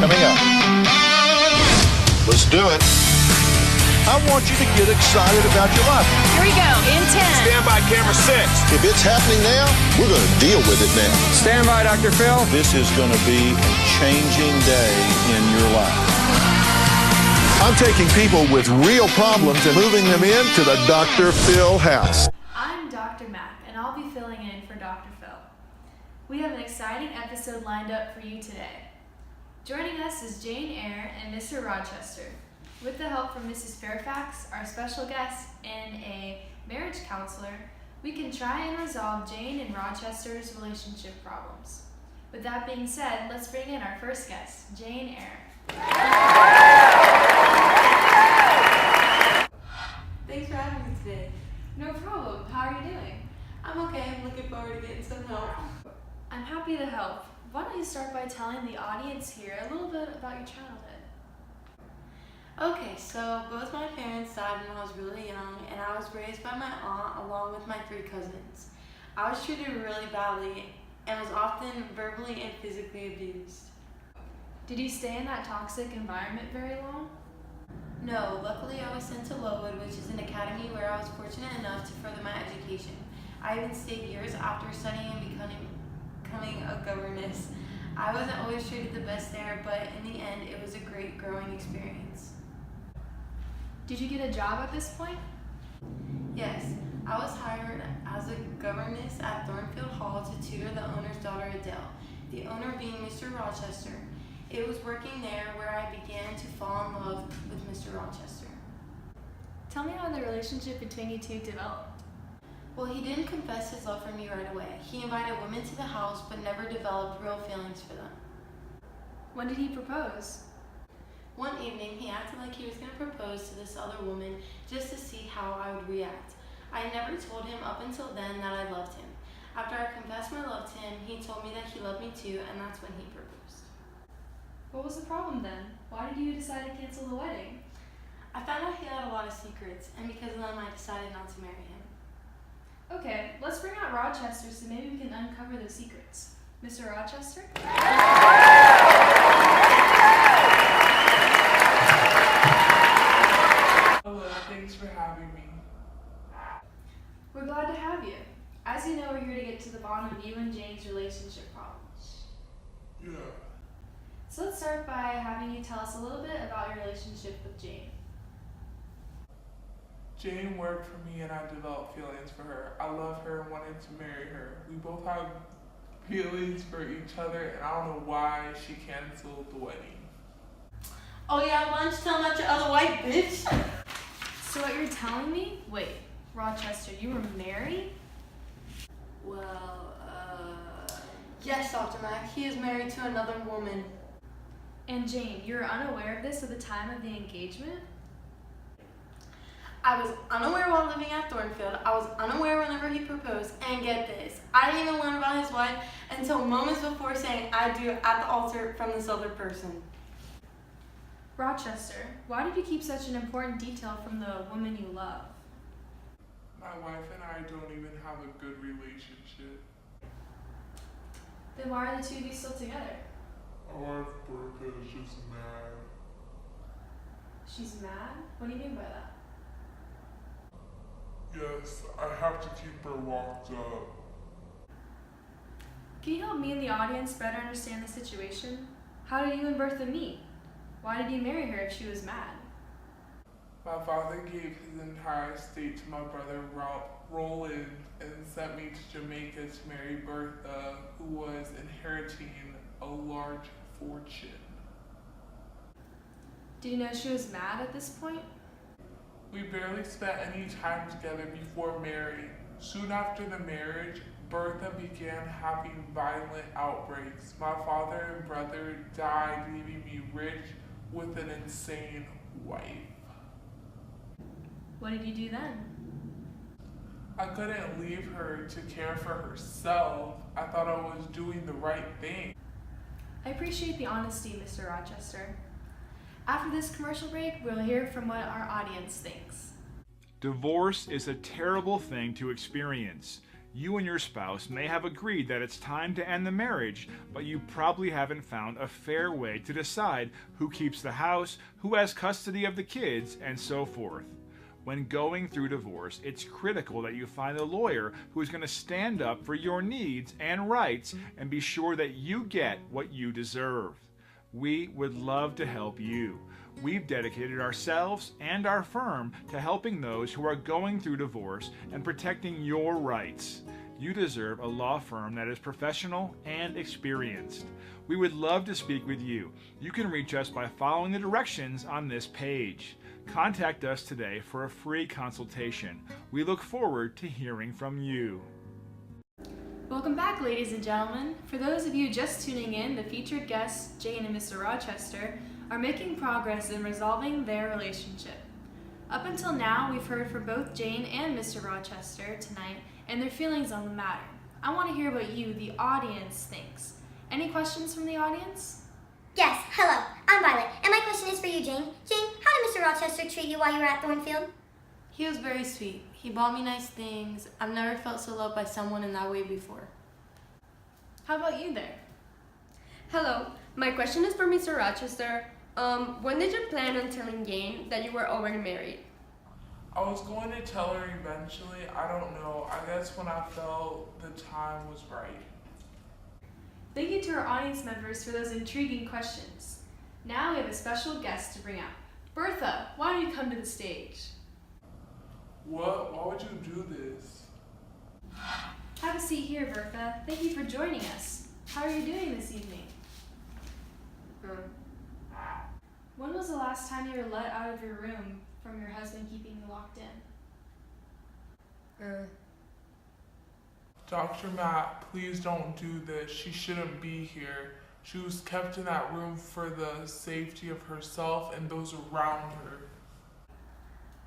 coming up. Let's do it. I want you to get excited about your life. Here we go, in 10. Stand by, camera 6. If it's happening now, we're going to deal with it now. Stand by, Dr. Phil. This is going to be a changing day in your life. I'm taking people with real problems and moving them into the Dr. Phil house. I'm Dr. Mac, and I'll be filling in for Dr. Phil. We have an exciting episode lined up for you today. Joining us is Jane Eyre and Mr. Rochester. With the help from Mrs. Fairfax, our special guest, and a marriage counselor, we can try and resolve Jane and Rochester's relationship problems. With that being said, let's bring in our first guest, Jane Eyre. Thanks for having me today. No problem. How are you doing? I'm okay. I'm looking forward to getting some help. I'm happy to help. Why don't you start by telling the audience here a little bit about your childhood? Okay, so both my parents died when I was really young, and I was raised by my aunt along with my 3 cousins. I was treated really badly and was often verbally and physically abused. Did you stay in that toxic environment very long? No, luckily I was sent to Lowood, which is an academy where I was fortunate enough to further my education. I even stayed years after studying and becoming a governess. I wasn't always treated the best there, but in the end it was a great growing experience. Did you get a job at this point? Yes, I was hired as a governess at Thornfield Hall to tutor the owner's daughter Adele, the owner being Mr. Rochester. It was working there where I began to fall in love with Mr. Rochester. Tell me how the relationship between you two developed. Well, he didn't confess his love for me right away. He invited women to the house but never developed real feelings for them. When did he propose? One evening, he acted like he was going to propose to this other woman just to see how I would react. I never told him up until then that I loved him. After I confessed my love to him, he told me that he loved me too, and that's when he proposed. What was the problem then? Why did you decide to cancel the wedding? I found out he had a lot of secrets, and because of them, I decided not to marry him. Okay, let's bring out Rochester so maybe we can uncover those secrets. Mr. Rochester? Hello, thanks for having me. We're glad to have you. As you know, we're here to get to the bottom of you and Jane's relationship problems. Yeah. So let's start by having you tell us a little bit about your relationship with Jane. Jane worked for me and I developed feelings for her. I love her and wanted to marry her. We both have feelings for each other and I don't know why she canceled the wedding. Oh yeah, why don't you tell him about your other white bitch? So what you're telling me? Wait, Rochester, you were married? Well, yes, Dr. Mack, he is married to another woman. And Jane, you were unaware of this at the time of the engagement? I was unaware while living at Thornfield. I was unaware whenever he proposed. And get this, I didn't even learn about his wife until moments before saying I do at the altar from this other person. Rochester, why did you keep such an important detail from the woman you love? My wife and I don't even have a good relationship. Then why are the two of you still together? My wife Bertha is just mad. She's mad? What do you mean by that? Yes, I have to keep her locked up. Can you help me and the audience better understand the situation? How did you and Bertha meet? Why did you marry her if she was mad? My father gave his entire estate to my brother Roland and sent me to Jamaica to marry Bertha, who was inheriting a large fortune. Do you know she was mad at this point? We barely spent any time together before marrying. Soon after the marriage, Bertha began having violent outbreaks. My father and brother died, leaving me rich with an insane wife. What did you do then? I couldn't leave her to care for herself. I thought I was doing the right thing. I appreciate the honesty, Mr. Rochester. After this commercial break, we'll hear from what our audience thinks. Divorce is a terrible thing to experience. You and your spouse may have agreed that it's time to end the marriage, but you probably haven't found a fair way to decide who keeps the house, who has custody of the kids, and so forth. When going through divorce, it's critical that you find a lawyer who is going to stand up for your needs and rights and be sure that you get what you deserve. We would love to help you. We've dedicated ourselves and our firm to helping those who are going through divorce and protecting your rights. You deserve a law firm that is professional and experienced. We would love to speak with you. You can reach us by following the directions on this page. Contact us today for a free consultation. We look forward to hearing from you. Welcome back, ladies and gentlemen. For those of you just tuning in, the featured guests, Jane and Mr. Rochester, are making progress in resolving their relationship. Up until now, we've heard from both Jane and Mr. Rochester tonight and their feelings on the matter. I want to hear what you, the audience, thinks. Any questions from the audience? Yes, hello, I'm Violet, and my question is for you, Jane. Jane, how did Mr. Rochester treat you while you were at Thornfield? He was very sweet. He bought me nice things. I've never felt so loved by someone in that way before. How about you there? Hello, my question is for Mr. Rochester. When did you plan on telling Jane that you were already married? I was going to tell her eventually. I don't know. I guess when I felt the time was right. Thank you to our audience members for those intriguing questions. Now we have a special guest to bring up. Bertha, why don't you come to the stage? What? Why would you do this? Have a seat here, Bertha. Thank you for joining us. How are you doing this evening? When was the last time you were let out of your room from your husband keeping you locked in? Dr. Matt, please don't do this. She shouldn't be here. She was kept in that room for the safety of herself and those around her.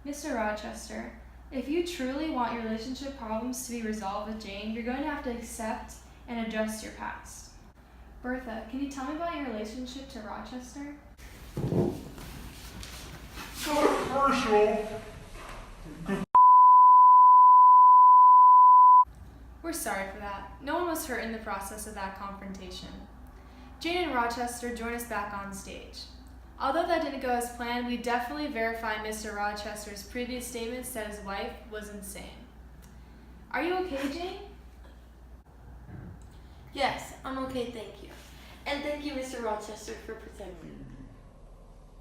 Mr. Rochester, if you truly want your relationship problems to be resolved with Jane, you're going to have to accept and address your past. Bertha, can you tell me about your relationship to Rochester? Controversial. We're sorry for that. No one was hurt in the process of that confrontation. Jane and Rochester join us back on stage. Although that didn't go as planned, we definitely verified Mr. Rochester's previous statements that his wife was insane. Are you okay, Jane? Yes, I'm okay, thank you. And thank you, Mr. Rochester, for protecting me.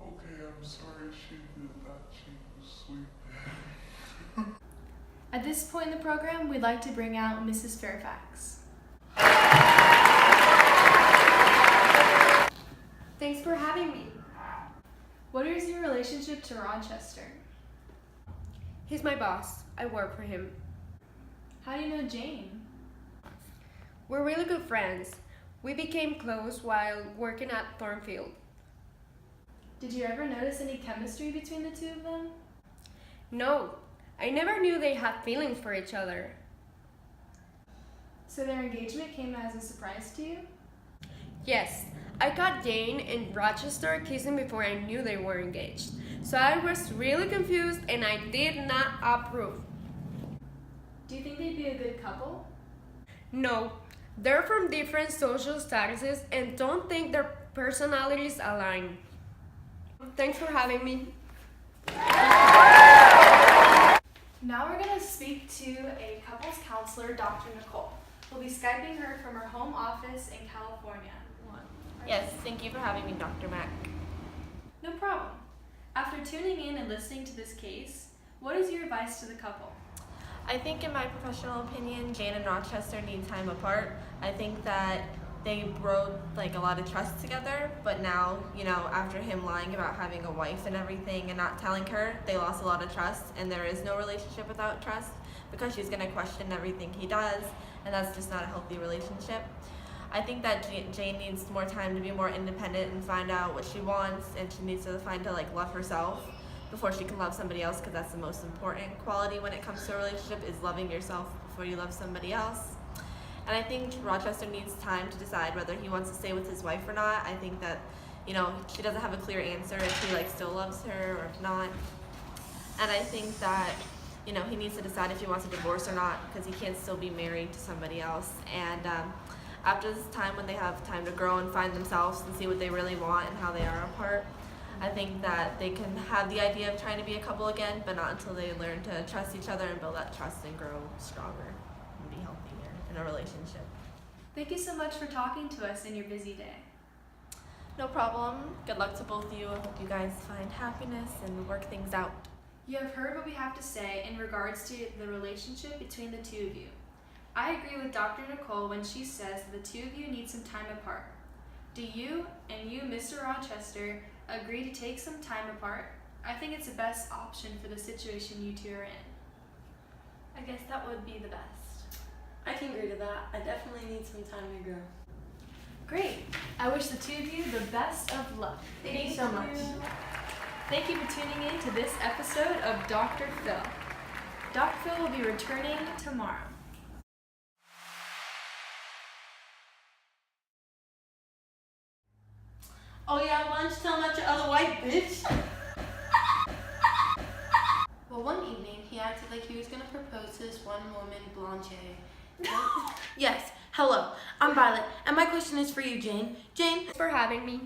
Okay, I'm sorry she did that. She was sleeping. At this point in the program, we'd like to bring out Mrs. Fairfax. Thanks for having me. What is your relationship to Rochester? He's my boss. I work for him. How do you know Jane? We're really good friends. We became close while working at Thornfield. Did you ever notice any chemistry between the two of them? No, I never knew they had feelings for each other. So their engagement came as a surprise to you? Yes, I caught Jane and Rochester kissing before I knew they were engaged. So I was really confused and I did not approve. Do you think they'd be a good couple? No, they're from different social statuses and don't think their personalities align. Thanks for having me. Now we're going to speak to a couples counselor, Dr. Nicole. We'll be Skyping her from her home office in California. Yes, thank you for having me, Dr. Mack. No problem. After tuning in and listening to this case, what is your advice to the couple? I think in my professional opinion, Jane and Rochester need time apart. I think that they broke a lot of trust together, but now, after him lying about having a wife and everything and not telling her, they lost a lot of trust, and there is no relationship without trust because she's going to question everything he does, and that's just not a healthy relationship. I think that Jane needs more time to be more independent and find out what she wants, and she needs to find to love herself before she can love somebody else, because that's the most important quality when it comes to a relationship, is loving yourself before you love somebody else. And I think Rochester needs time to decide whether he wants to stay with his wife or not. I think that, she doesn't have a clear answer if he still loves her or if not. And I think that you know, he needs to decide if he wants a divorce or not, because he can't still be married to somebody else. And after this time, when they have time to grow and find themselves and see what they really want and how they are apart, I think that they can have the idea of trying to be a couple again, but not until they learn to trust each other and build that trust and grow stronger and be healthier in a relationship. Thank you so much for talking to us in your busy day. No problem. Good luck to both of you. I hope you guys find happiness and work things out. You have heard what we have to say in regards to the relationship between the two of you. I agree with Dr. Nicole when she says that the two of you need some time apart. Do you and you, Mr. Rochester, agree to take some time apart? I think it's the best option for the situation you two are in. I guess that would be the best. I can agree to that. I definitely need some time to grow. Great. I wish the two of you the best of luck. Thank you so much. Thank you for tuning in to this episode of Dr. Phil. Dr. Phil will be returning tomorrow. Oh yeah, lunch, tell not your other white bitch. Well, one evening, he acted like he was gonna propose to this one woman, Blanche. Yes, hello, I'm Violet, and my question is for you, Jane. Jane, For having me.